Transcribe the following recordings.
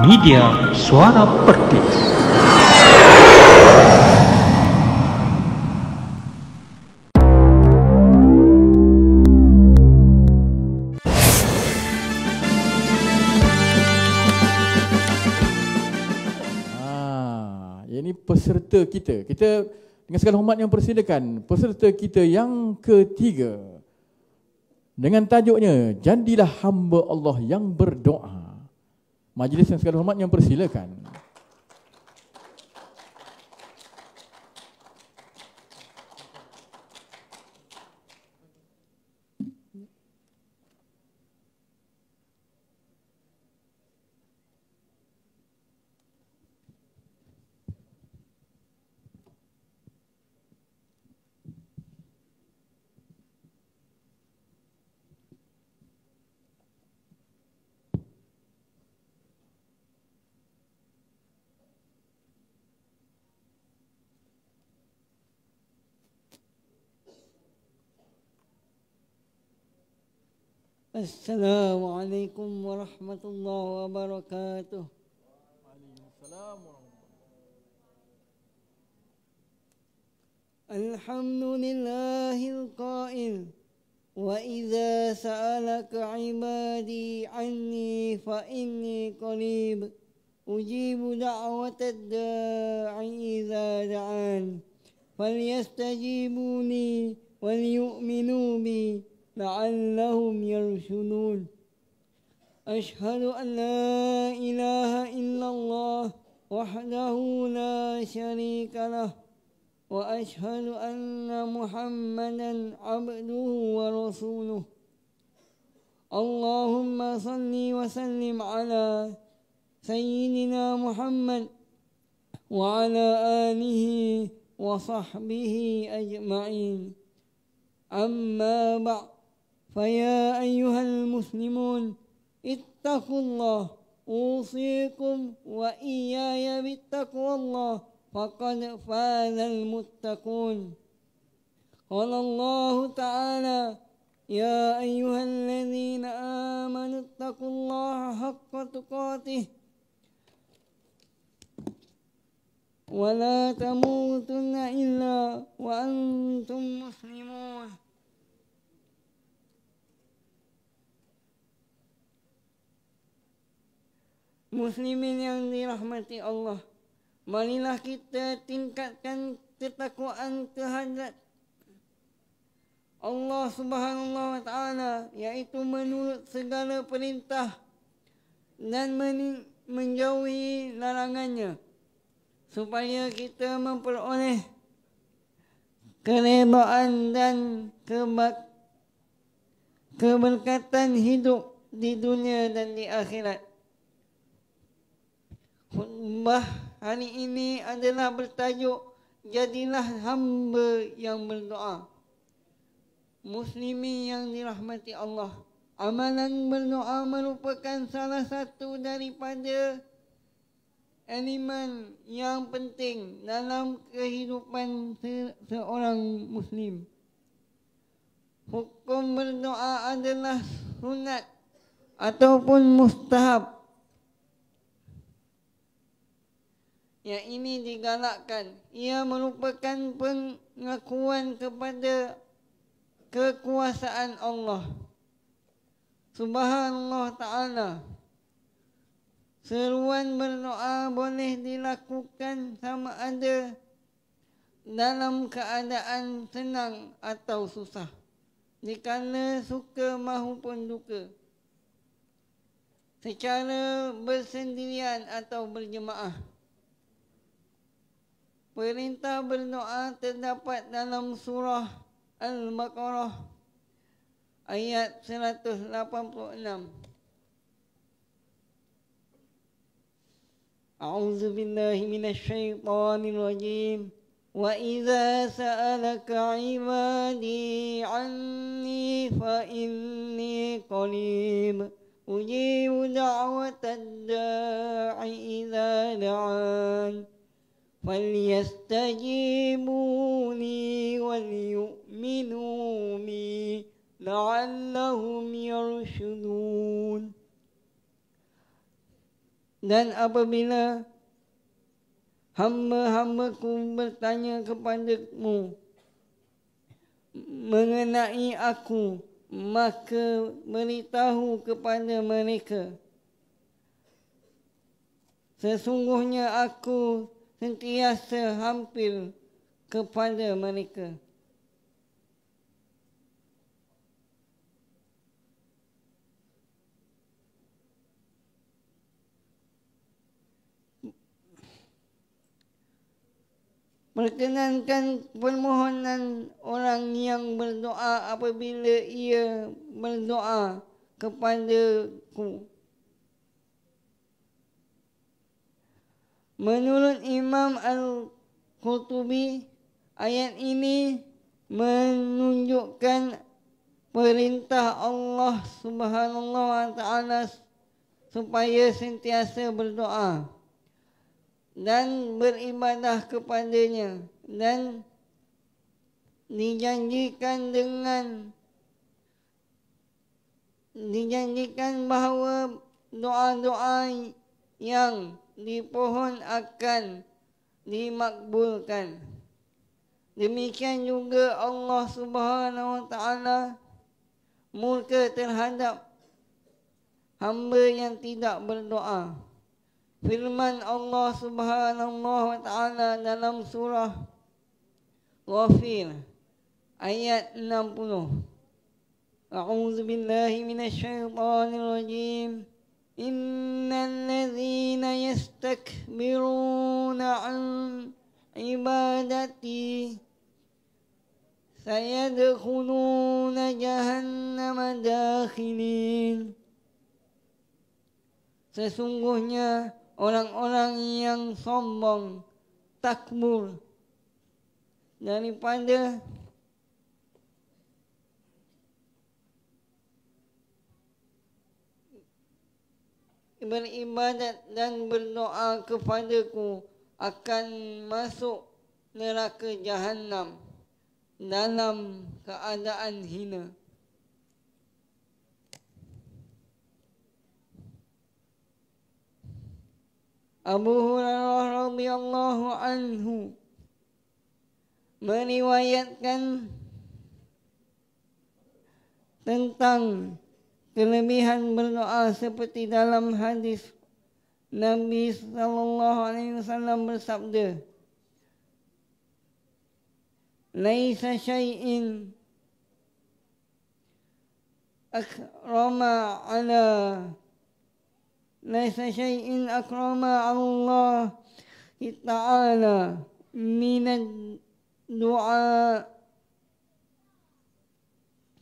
Media Suara Pertis. Ini peserta kita. Kita dengan segala hormat yang persilakan peserta kita yang ketiga dengan tajuknya Jadilah Hamba Allah yang Berdoa. Majlis yang segala hormat yang persilakan. Assalamualaikum warahmatullahi wabarakatuh. Waalaikumsalam. Alhamdulillahil qail wa idza sa'alaka ibadi anni fa inni qarib ujibu da'watad da'i idza da'an falyastajibuni wal yu'minu bi لعلهم يرشدون أشهد أن لا إله إلا الله وحده لا شريك له وأشهد أن محمدا عبده ورسوله اللهم صل وسلم على سيدنا محمد وعلى آله وصحبه أجمعين أما بعد فيا أيها المسلمون اتقوا الله أوصيكم وإياي بتقوى الله فقد فاز المتقون قال الله تعالى يا أيها الذين آمنوا اتقوا الله حق تقاته ولا تموتن إلا وأنتم مسلمون Muslimin yang dirahmati Allah, marilah kita tingkatkan ketakwaan terhadap Allah Subhanahu wa taala, yaitu menurut segala perintah dan menjauhi larangannya, supaya kita memperoleh keredaan dan keberkatan hidup di dunia dan di akhirat. Khutbah hari ini adalah bertajuk Jadilah Hamba yang Berdoa. Muslimin yang dirahmati Allah, amalan berdoa merupakan salah satu daripada elemen yang penting dalam kehidupan seorang Muslim. Hukum berdoa adalah sunat ataupun mustahab. Yang ini digalakkan. Ia merupakan pengakuan kepada kekuasaan Allah Subhanahu Ta'ala. Seruan berdoa boleh dilakukan sama ada dalam keadaan senang atau susah, dikala suka maupun duka, secara bersendirian atau berjemaah. Perintah berdoa terdapat dalam surah Al-Baqarah ayat 186. A'udzu billahi minasy syaithanir rajim. Wa idza sa'alaka 'ibadi 'anni fa inni qarib ujibu da'watad da'i idza da'an فَلْيَسْتَجِيبُونِي وَلْيُؤْمِنُوا بِي لَعَلَّهُمْ يَرْشُدُونَ. Dan apabila hamba-hambaku bertanya kepadamu mengenai aku, maka beritahu kepada mereka, sesungguhnya aku sentiasa hampir kepada mereka. Perkenankan permohonan orang yang berdoa apabila ia berdoa kepadaku. Menurut Imam Al-Qurtubi, ayat ini menunjukkan perintah Allah Subhanahu wa taala supaya sentiasa berdoa dan beribadah kepadanya, dan dijanjikan bahawa doa-doa yang dipohon akan dimakbulkan. Demikian juga Allah Subhanahu wa taala murka terhadap hamba yang tidak berdoa. Firman Allah Subhanahu wa taala dalam surah Ghafir ayat 60. A'udzu billahi minasyaitonir rajim. Innal ladzina yastakbiruna 'an ibadati sayadkhuluna jahannama dakhilin. Sesungguhnya orang-orang yang sombong, takbur daripada beribadat dan berdoa kepadaku akan masuk neraka Jahannam dalam keadaan hina. Abu Hurairah radhiyallahu anhu meriwayatkan tentang kelebihan berdoa seperti dalam hadis Nabi sallallahu alaihi wasallam bersabda, "Laisa syai'in akrama ala Laisa syai'in akrama Allah ta'ala minad doa."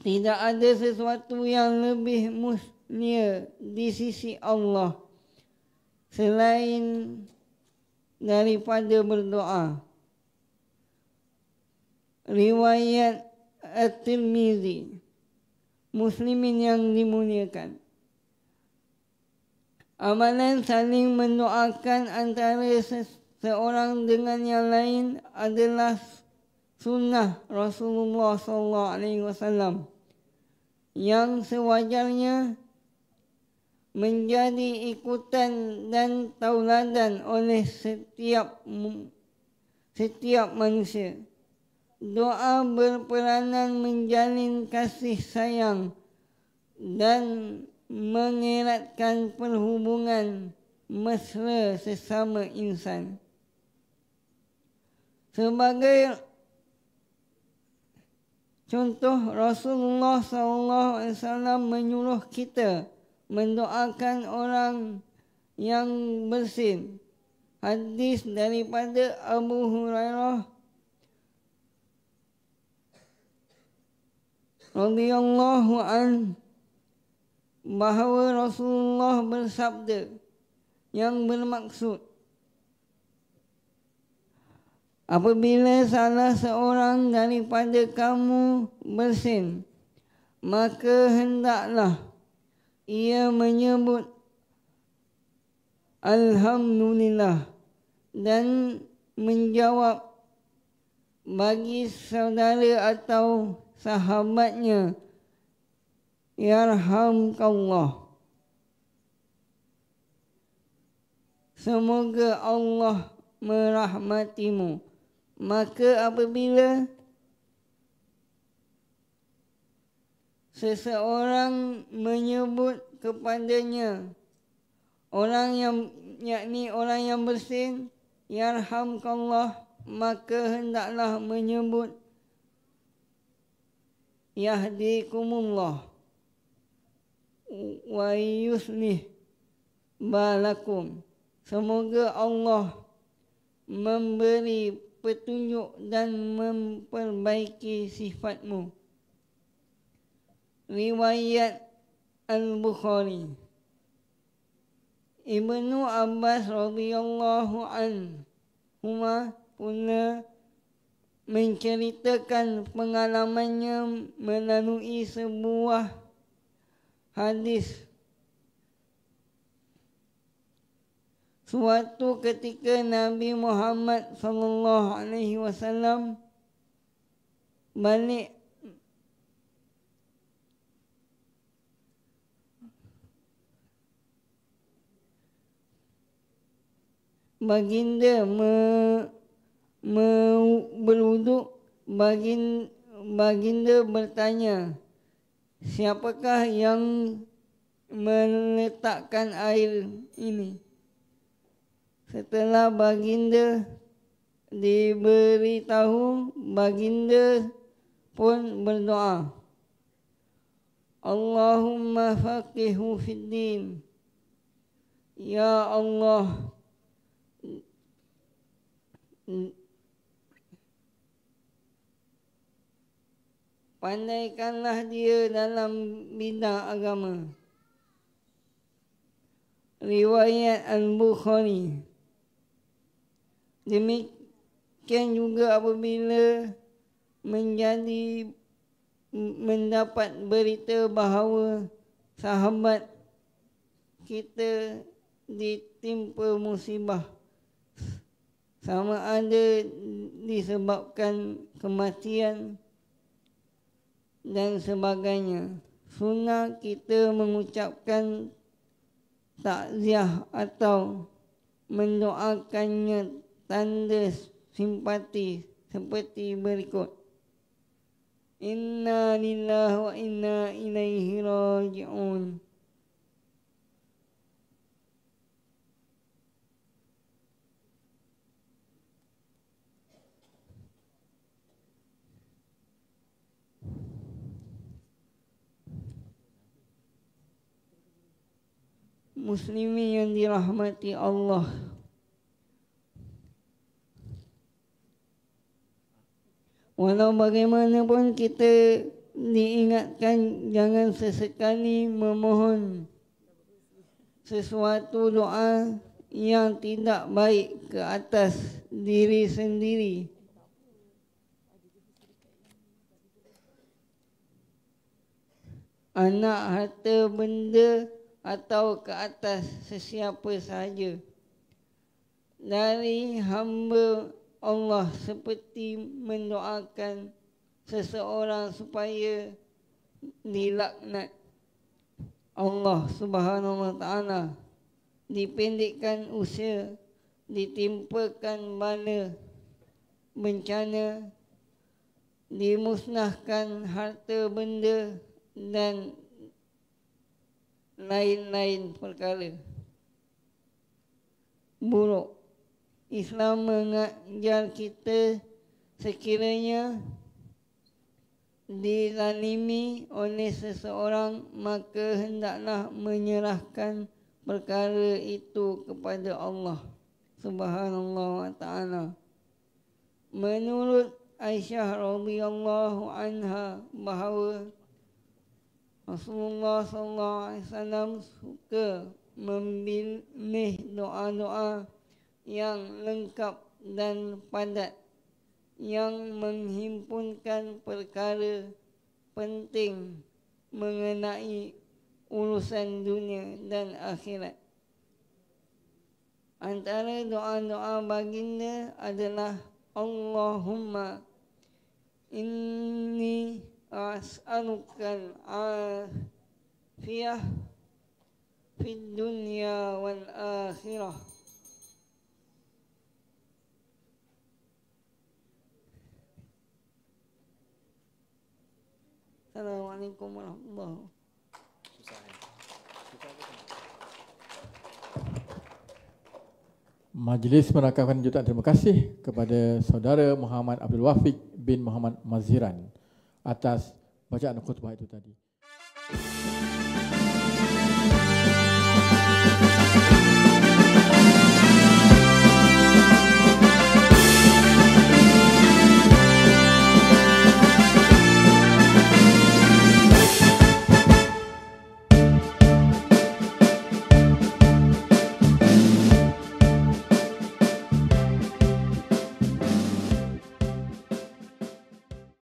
Tidak ada sesuatu yang lebih mulia di sisi Allah selain daripada berdoa. Riwayat At-Tirmizi, Muslimin yang dimuliakan. Amalan saling mendoakan antara seorang dengan yang lain adalah sunnah Rasulullah SAW yang sewajarnya menjadi ikutan dan tauladan oleh setiap manusia. Doa berperanan menjalin kasih sayang dan mengeratkan perhubungan mesra sesama insan. Sebagai contoh, Rasulullah SAW menyuruh kita mendoakan orang yang bersin. Hadis daripada Abu Hurairah radhiyallahu anhu bahawa Rasulullah bersabda yang bermaksud, apabila salah seorang daripada kamu bersin, maka hendaklah ia menyebut Alhamdulillah dan menjawab bagi saudara atau sahabatnya, Yarhamkallah. semoga Allah merahmatimu. Maka apabila seseorang menyebut kepadanya orang yang bersin, yarhamkallah, maka hendaklah menyebut yahdikumullah wa yuslih balakum, semoga Allah memberi petunjuk dan memperbaiki sifatmu. Riwayat Al-Bukhari. Ibnu Abbas radhiyallahu anhuma pula menceritakan pengalamannya melalui sebuah hadis. Suatu ketika Nabi Muhammad sallallahu alaihi wasallam balik baginda berwuduk. Baginda bertanya, siapakah yang meletakkan air ini? Setelah baginda diberitahu, baginda pun berdoa, Allahumma faqihu fid din. Ya Allah, pandaikanlah dia dalam bidang agama. Riwayat Al-Bukhari. Demikian juga apabila mendapat berita bahawa sahabat kita ditimpa musibah, sama ada disebabkan kematian dan sebagainya, sunnah kita mengucapkan takziah atau mendoakannya tanda simpati seperti berikut. Inna lillahi wa inna ilaihi raji'un. Muslimin yang dirahmati Allah, walau bagaimanapun kita diingatkan jangan sesekali memohon sesuatu doa yang tidak baik ke atas diri sendiri. Anak, harta, benda atau ke atas sesiapa sahaja dari hamba Allah, seperti mendoakan seseorang supaya dilaknat Allah Subhanahu wa taala, dipendekkan usia, ditimpakan bala bencana, dimusnahkan harta benda dan lain-lain perkara buruk. Islam mengajar kita sekiranya dizalimi oleh seseorang, maka hendaklah menyerahkan perkara itu kepada Allah Subhanahu wa taala. Menurut Aisyah radhiyallahu anha bahawa Rasulullah sallallahu alaihi wasallam suka memilih doa-doa yang lengkap dan padat yang menghimpunkan perkara penting mengenai urusan dunia dan akhirat. Antara doa-doa baginda adalah Allahumma inni as'alukal afiyah fid dunya wal akhirah Assalamualaikum warahmatullahi wabarakatuh. Majlis merakamkan jutaan terima kasih kepada saudara Muhammad Abdul Wafiq bin Muhammad Mazhiran atas bacaan khutbah itu tadi.